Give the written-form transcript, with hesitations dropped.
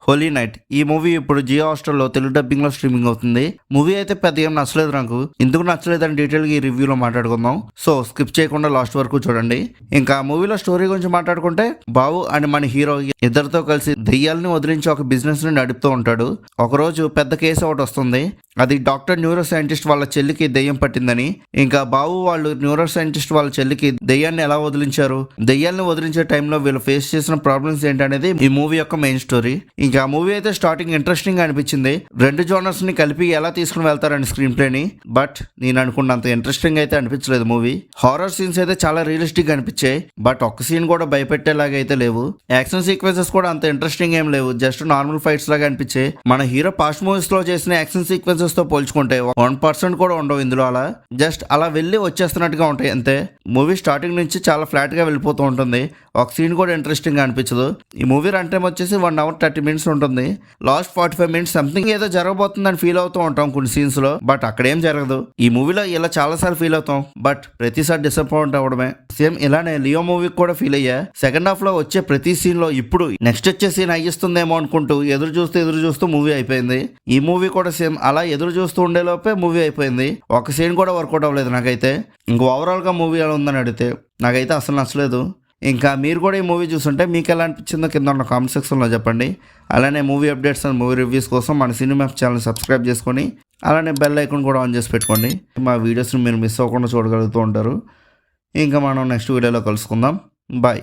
Holi night. ఈ movie ఇప్పుడు Jio హాట్‌స్టార్‌లో Telugu dubbing లో స్ట్రీమింగ్ అవుతుంది. మూవీ అయితే పెద్ద ఏం నచ్చలేదు నాకు. ఎందుకు నచ్చలేదని డీటెయిల్ గా ఈ రివ్యూలో మాట్లాడుకుందాం. సో స్కిప్ చేయకుండా లాస్ట్ వరకు చూడండి. ఇంకా మూవీలో స్టోరీ గురించి మాట్లాడుకుంటే, బావు అని మన హీరో ఇద్దరితో కలిసి దెయ్యాలని వదిలించి ఒక బిజినెస్ ని నడుపుతూ ఉంటాడు. ఒకరోజు పెద్ద కేసు ఒకటి వస్తుంది. అది డాక్టర్ న్యూరో సైంటిస్ట్ వాళ్ళ చెల్లికి దెయ్యం పట్టిందని. ఇంకా బావు వాళ్ళు న్యూరో సైంటిస్ట్ వాళ్ళ చెల్లికి దెయ్యాన్ని ఎలా వదిలించారు, దెయ్యాన్ని వదిలించే టైంలో వీళ్ళు ఫేస్ చేసిన ప్రాబ్లమ్స్ ఏంటనేది ఈ మూవీ యొక్క మెయిన్ స్టోరీ. ఇంకా మూవీ అయితే స్టార్టింగ్ ఇంట్రెస్టింగ్ గా అనిపించింది. రెండు జోనర్స్ ని కలిపి ఎలా తీసుకుని వెళ్తారని స్క్రీన్ ప్లే ని. బట్ నేను అనుకున్నంత ఇంట్రెస్టింగ్ అయితే అనిపించలేదు మూవీ. హారర్ సీన్స్ అయితే చాలా రియలిస్టిక్ గా అనిపించాయి. బట్ ఒక్క సీన్ కూడా భయపెట్టేలాగా అయితే లేవు. యాక్షన్ సీక్వెన్సెస్ కూడా అంత ఇంట్రెస్టింగ్ ఏం లేవు. జస్ట్ నార్మల్ ఫైట్స్ లాగా అనిపించాయి. మన హీరో పాస్ట్ మూవీస్ లో చేసిన యాక్షన్ సీక్వెన్సెస్ తో పోల్చుకుంటే 1% కూడా ఉండవు ఇందులో. అలా జస్ట్ అలా వెళ్ళి వచ్చేస్తున్నట్టుగా ఉంటాయి అంతే. మూవీ స్టార్టింగ్ నుంచి చాలా ఫ్లాట్ గా వెళ్ళిపోతూ ఉంటుంది. ఒక సీన్ కూడా ఇంట్రెస్టింగ్ గా అనిపించదు. ఈ మూవీ రన్ టైం వచ్చేసి 1 hour 30 minutes ఉంటుంది. లాస్ట్ 45 minutes సంథింగ్ ఏదో జరగబోతుందని ఫీల్ అవుతూ ఉంటాం కొన్ని సీన్స్ లో. బట్ అక్కడ ఏం జరగదు. ఈ మూవీలో ఇలా చాలా సార్లు ఫీల్ అవుతాం. బట్ ప్రతిసారి డిసప్పాయింట్ అవ్వడమే. సేమ్ ఇలానే లియో మూవీకి కూడా ఫీల్ అయ్యా. సెకండ్ హాఫ్ లో వచ్చే ప్రతి సీన్ లో ఇప్పుడు నెక్స్ట్ వచ్చే సీన్ అయ్యిస్తుందేమో అనుకుంటూ ఎదురు చూస్తూ మూవీ అయిపోయింది. ఈ మూవీ కూడా సేమ్ అలా ఎదురు చూస్తూ ఉండే లోపే మూవీ అయిపోయింది. ఒక సీన్ కూడా వర్కౌట్ అవ్వలేదు నాకైతే. ఇంక ఓవరాల్ గా మూవీ ఎలా ఉందని అడిగితే నాకైతే అసలు నచ్చలేదు. ఇంకా మీరు కూడా ఈ మూవీ చూస్తుంటే మీకు ఎలా అనిపించిందో కింద ఉన్న కామెంట్ సెక్షన్లో చెప్పండి. అలానే movie updates and movie reviews కోసం మన సినిమా ఛానల్ సబ్స్క్రైబ్ చేసుకొని అలానే బెల్ ఐకాన్ కూడా ఆన్ చేసి పెట్టుకోండి. మా వీడియోస్ని మీరు మిస్ అవ్వకుండా చూడగలుగుతూ ఉంటారు. ఇంకా మనం నెక్స్ట్ వీడియోలో కలుసుకుందాం. బాయ్.